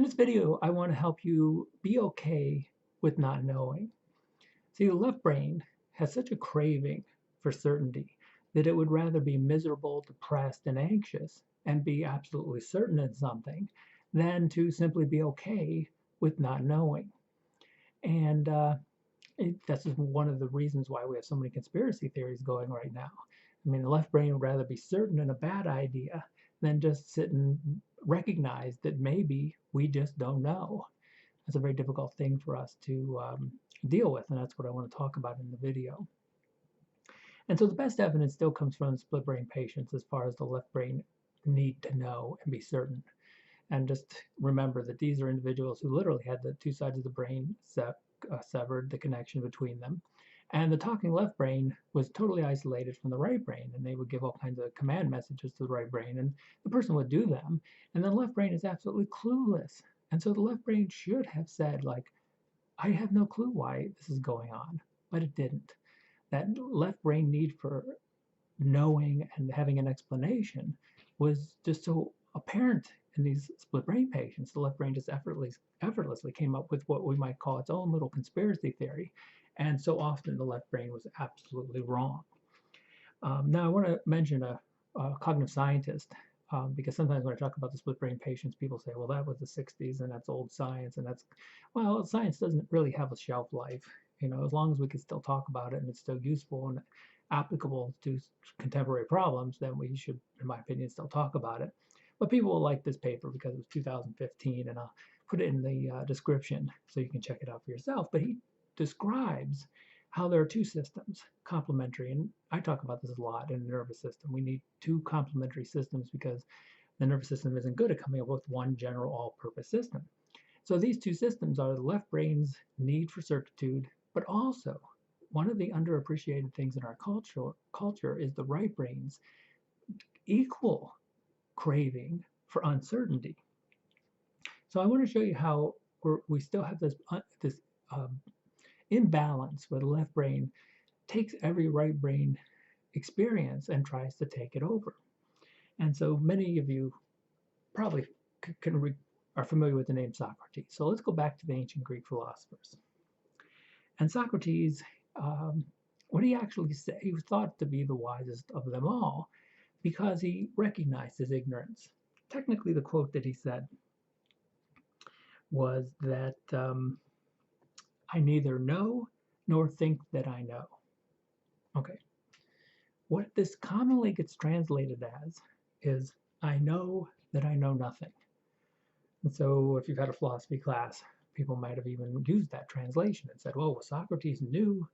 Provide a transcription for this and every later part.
In this video, I want to help you be okay with not knowing. See, the left brain has such a craving for certainty that it would rather be miserable, depressed, and anxious and be absolutely certain in something than to simply be okay with not knowing. And that's just one of the reasons why we have so many conspiracy theories going right now. I mean, the left brain would rather be certain in a bad idea than just sit and recognize that maybe we just don't know. That's a very difficult thing for us to deal with, and that's what I want to talk about in the video. And so the best evidence still comes from split brain patients as far as the left brain need to know and be certain. And just remember that these are individuals who literally had the two sides of the brain severed, the connection between them. And the talking left brain was totally isolated from the right brain, and they would give all kinds of command messages to the right brain, and the person would do them. And the left brain is absolutely clueless. And so the left brain should have said, like, I have no clue why this is going on, but it didn't. That left brain need for knowing and having an explanation was just so apparent in these split brain patients. The left brain just effortlessly came up with what we might call its own little conspiracy theory. And so often the left brain was absolutely wrong. Now, I want to mention a cognitive scientist because sometimes when I talk about the split brain patients, people say, well, that was the 60s and that's old science. And that's, well, science doesn't really have a shelf life. You know, as long as we can still talk about it and it's still useful and applicable to contemporary problems, then we should, in my opinion, still talk about it. But people will like this paper because it was 2015, and I'll put it in the description so you can check it out for yourself. But he describes how there are two systems, complementary, and I talk about this a lot in the nervous system. We need two complementary systems because the nervous system isn't good at coming up with one general all-purpose system. So these two systems are the left brain's need for certitude, but also one of the underappreciated things in our culture is the right brain's equal craving for uncertainty. So I want to show you how we still have this imbalance where the left brain takes every right brain experience and tries to take it over. And so many of you probably are familiar with the name Socrates. So let's go back to the ancient Greek philosophers. And Socrates, what he actually said, he was thought to be the wisest of them all because he recognized his ignorance. Technically, the quote that he said was that I neither know nor think that I know. Okay. What this commonly gets translated as is I know that I know nothing. And so if you've had a philosophy class, people might have even used that translation and said, well, Socrates knew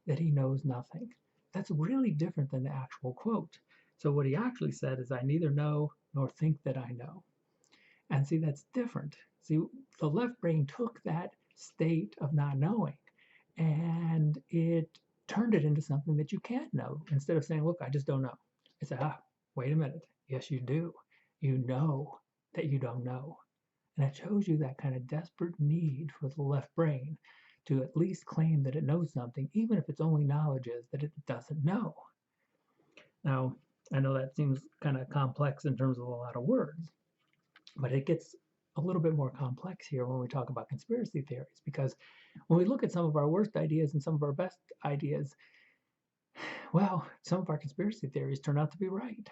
that he knows nothing. That's really different than the actual quote. So what he actually said is I neither know nor think that I know. And see, that's different. See, the left brain took that state of not knowing and it turned it into something that you can't know. Instead of saying, look, I just don't know. It said, wait a minute. Yes, you do. You know that you don't know. And it shows you that kind of desperate need for the left brain to at least claim that it knows something, even if its only knowledge is that it doesn't know. Now, I know that seems kind of complex in terms of a lot of words, but it gets a little bit more complex here when we talk about conspiracy theories, because when we look at some of our worst ideas and some of our best ideas, well, some of our conspiracy theories turn out to be right.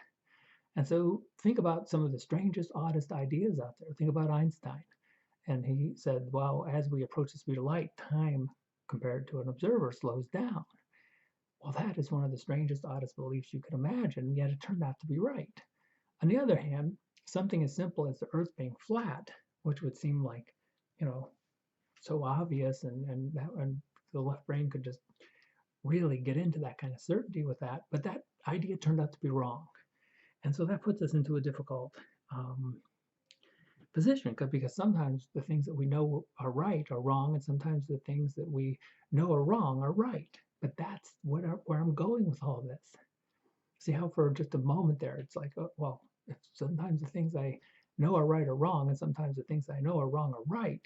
And so think about some of the strangest, oddest ideas out there. Think about Einstein. And he said, well, as we approach the speed of light, time compared to an observer slows down. Well, that is one of the strangest, oddest beliefs you could imagine, yet it turned out to be right. On the other hand, something as simple as the Earth being flat, which would seem like, you know, so obvious, and the left brain could just really get into that kind of certainty with that, but that idea turned out to be wrong. And so that puts us into a difficult position because sometimes the things that we know are right are wrong, and sometimes the things that we know are wrong are right. But that's where I'm going with all of this. See how for just a moment there, it's like, oh, well, if sometimes the things I know are right are wrong, and sometimes the things I know are wrong are right,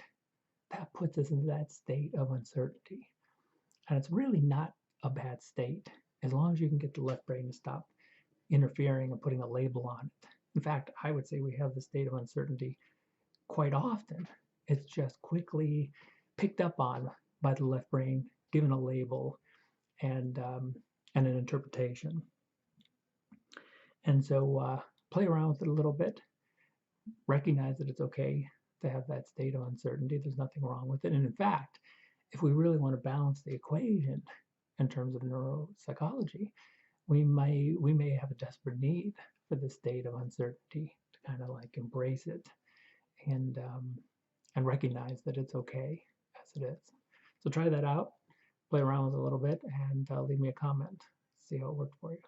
that puts us into that state of uncertainty. And it's really not a bad state as long as you can get the left brain to stop interfering and putting a label on it. In fact, I would say we have the state of uncertainty quite often it's just quickly picked up on by the left brain, given a label and an interpretation. And so play around with it a little bit, recognize that it's okay to have that state of uncertainty. There's nothing wrong with it. And in fact, if we really want to balance the equation in terms of neuropsychology, we may have a desperate need for the state of uncertainty to kind of like embrace it and and recognize that it's okay as it is. So try that out, play around with it a little bit, and leave me a comment. See how it worked for you.